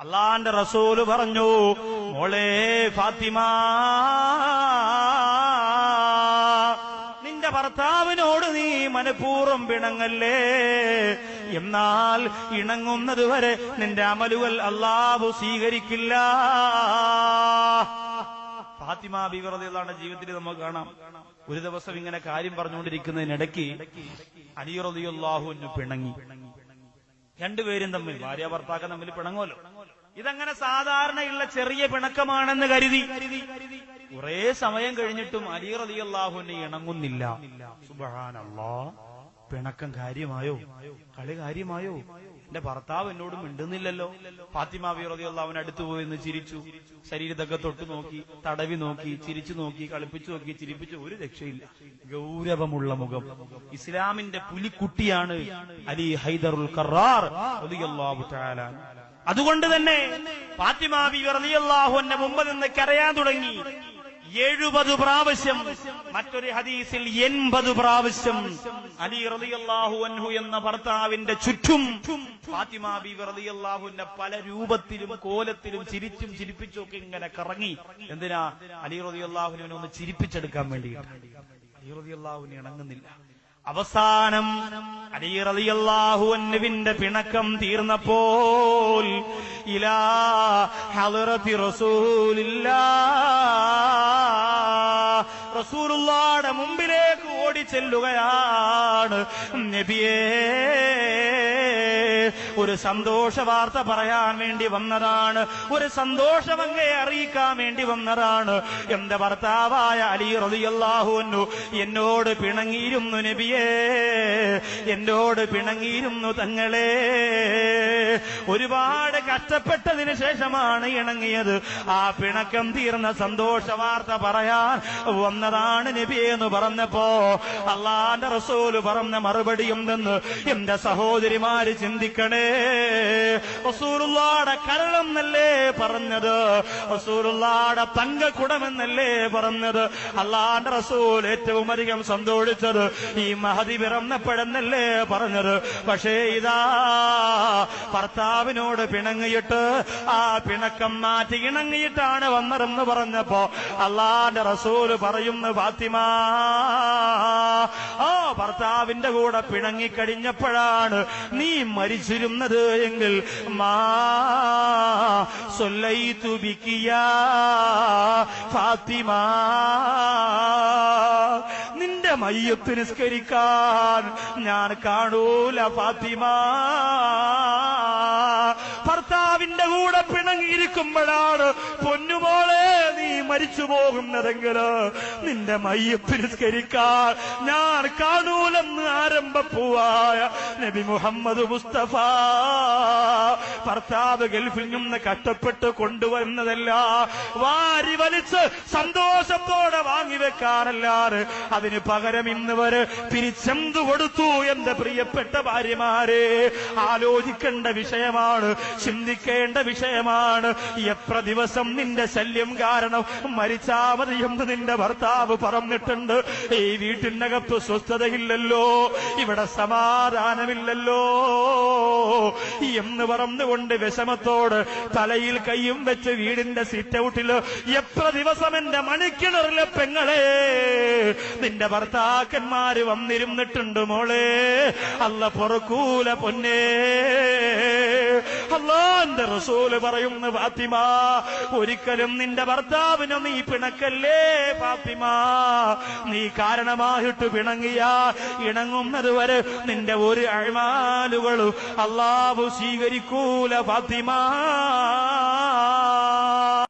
അള്ളാന്റെ റസൂല് പറഞ്ഞു, മോളെ ഫാത്തിമ, നിന്റെ ഭർത്താവിനോട് നീ മനഃപൂർവ്വം പിണങ്ങല്ലേ. എന്നാൽ ഇണങ്ങുന്നത് വരെ നിന്റെ അമലുകൾ അല്ലാഹു സ്വീകരിക്കില്ല. ഫാത്തിമ ബീവി റളിയല്ലാഹു അൻഹ ജീവിതത്തിൽ നമുക്ക് കാണാം. ഒരു ദിവസം ഇങ്ങനെ കാര്യം പറഞ്ഞുകൊണ്ടിരിക്കുന്നതിനിടയ്ക്ക് അലി റളിയല്ലാഹു അൻഹു പിണങ്ങി. രണ്ടുപേരും തമ്മിൽ, ഭാര്യ ഭർത്താക്കൾ തമ്മിൽ പിണങ്ങുമല്ലോ. ഇതങ്ങനെ സാധാരണയുള്ള ചെറിയ പിണക്കമാണെന്ന് കരുതി കുറെ സമയം കഴിഞ്ഞിട്ടും അലി റളിയല്ലാഹു അൻഹു ഇണങ്ങുന്നില്ല. സുബ്ഹാനല്ലാഹ്, പിണക്കം കാര്യമായോ? കളി കാര്യമായോ? എന്റെ ഭർത്താവ് എന്നോട് മിണ്ടുന്നില്ലല്ലോ. ഫാത്തിമ ബീവി റളിയല്ലാഹു അൻഹ അടുത്തു പോയി എന്ന് ചിരിച്ചു. ശരീരത്തൊക്കെ തൊട്ടു നോക്കി, തടവി നോക്കി, ചിരിച്ചു നോക്കി, കളിപ്പിച്ചു നോക്കി, ചിരിപ്പിച്ചു. ഒരു രക്ഷയില്ല. ഗൗരവമുള്ള മുഖം. ഇസ്ലാമിന്റെ പുലിക്കുട്ടിയാണ് അലി ഹൈദറുൽ ഖറാർ റളിയല്ലാഹു തആല. അതുകൊണ്ട് തന്നെ ഫാത്തിമ ബീവി റളിയല്ലാഹു അൻഹ മുമ്പ് നിന്ന് കരയാൻ തുടങ്ങി. 70 പ്രാവശ്യം, മറ്റൊരു ഹദീസിൽ 80 പ്രാവശ്യം അലി റളിയല്ലാഹു അൻഹു എന്ന ഭർത്താവിന്റെ ചുറ്റും ഫാത്തിമ ബീവി റളിയല്ലാഹു അൻഹ പല രൂപത്തിലും കോലത്തിലും ചിരിച്ചും ചിരിപ്പിച്ചും ഒക്കെ ഇങ്ങനെ കറങ്ങി. എന്തിനാ? അലി റളിയല്ലാഹു അൻഹുവിനെ ഒന്ന് ചിരിപ്പിച്ചെടുക്കാൻ വേണ്ടിയിട്ട്. അലി റളിയല്ലാഹു അൻഹു ഇണങ്ങുന്നില്ല. അവസാനം അലി റളിയല്ലാഹു അൻഹുവിന്റെ പിണക്കം തീർന്നപ്പോൾ ഇലാ ഹളറത്തി റസൂലുള്ളാഹിയുടെ മുമ്പിലേക്ക് ഓടിച്ചെല്ലുകയാണ്. നബിയേ, ഒരു സന്തോഷ വാർത്ത പറയാൻ വേണ്ടി വന്നതാണ്, ഒരു സന്തോഷം അങ്ങേ അറിയിക്കാൻ വേണ്ടി വന്നതാണ്. എന്റെ ഭർത്താവായ അലി റളിയല്ലാഹു അൻഹു എന്നോട് പിണങ്ങിയിരുന്നു നബിയേ, എന്നോട് പിണങ്ങിയിരുന്നു തങ്ങളെ. ഒരുപാട് കഷ്ടപ്പെട്ടതിന് ശേഷമാണ് ഇണങ്ങിയത്. ആ പിണക്കം തീർന്ന സന്തോഷ വാർത്ത പറയാൻ വന്നതാണ് നബിയെ എന്ന് പറഞ്ഞപ്പോ അള്ളാന്റെ റസൂല് പറഞ്ഞ മറുപടി എന്തെന്ന് എന്റെ സഹോദരിമാര് ചിന്തിക്കണേ. റസൂലുള്ളാഹിയുടെ കരളെന്നല്ലേ പറഞ്ഞത്, റസൂലുള്ളാഹിയുടെ തങ്കക്കുടമെന്നല്ലേ പറഞ്ഞത്. അള്ളാന്റെ റസൂൽ ഏറ്റവും അധികം സന്തോഷിച്ചത് ഈ മഹദി പിറന്നപ്പോഴെന്നല്ലേ പറഞ്ഞത്. പക്ഷേ ഇതാ ഭർത്താവിനോട് പിണങ്ങിയിട്ട് ആ പിണക്കം മാറ്റി ഇണങ്ങിയിട്ടാണ് വന്നതെന്ന് പറഞ്ഞപ്പോ അള്ളാന്റെ റസൂല് പറയുന്നു, ഫാത്തിമ, ആ ഭർത്താവിന്റെ കൂടെ പിണങ്ങിക്കഴിഞ്ഞപ്പോഴാണ് നീ മരിച്ചിരുന്നത് എങ്കിൽ മാ സല്ലൈതു ബികി യാ ഫാത്തിമ, നിന്റെ മയ്യത്ത് നിസ്കരിക്കാൻ ഞാൻ കാണൂല ഫാത്തിമ. ഭർത്താവിന്റെ കൂടെ പിണങ്ങിയിരിക്കുമ്പോഴാണ് പൊന്നുമോളെ നീ മരിച്ചു പോകുന്നതെങ്കിൽ നിന്റെ മയ്യത്ത് നിസ്കരിക്കാൻ ഞാൻ കാണൂലെന്ന് ആരംഭപ്പൂവായ നബി മുഹമ്മദ് മുസ്തഫ. ഭർത്താവ് ഗൾഫിൽ നിന്ന് കഷ്ടപ്പെട്ട് കൊണ്ടുവരുന്നതല്ല വാരി വലിച്ച് സന്തോഷത്തോടെ വാങ്ങിവെക്കാനല്ലാതെ അതിന് പകരം ഇന്ന് വരെ പിരിച്ചെന്തു കൊടുത്തു. എന്റെ പ്രിയപ്പെട്ട ഭാര്യമാരെ, ആലോചിക്കേണ്ട വിഷയമാണ്, ചിന്തിക്കേണ്ട വിഷയമാണ്. എത്ര ദിവസം നിന്റെ ശല്യം കാരണം മരിച്ചാ മതി എന്ന് നിന്റെ ഭർത്താവ് പറഞ്ഞിട്ടുണ്ട്. ഈ വീട്ടിനകത്ത് സ്വസ്ഥതയില്ലല്ലോ, ഇവിടെ സമാധാനമില്ലല്ലോ എന്ന് പറഞ്ഞുകൊണ്ട് വിഷമത്തോട് തലയിൽ കൈയും വെച്ച് വീടിന്റെ സിറ്റൗട്ടില് എത്ര ദിവസം എന്റെ മണിക്കിണറിലെ പെങ്ങളെ നിന്റെ ഭർത്താക്കന്മാര് വന്നിരുന്നിട്ടുണ്ട് മോളെ. അല്ല പൊറുക്കൂല പൊന്നേ. അല്ലാഹുവിന്റെ റസൂല് പറയുന്നു, ഫാത്തിമ, ഒരിക്കലും നിന്റെ ഭർത്താവിനെ നീ പിണക്കല്ലേ ഫാത്തിമ. നീ കാരണമായിട്ട് പിണങ്ങിയ ഇണങ്ങുന്നത് വരെ നിന്റെ ഒരു അഅ്മാലുകളും അല്ലാഹു സ്വീകരിക്കൂല ഫാത്തിമ.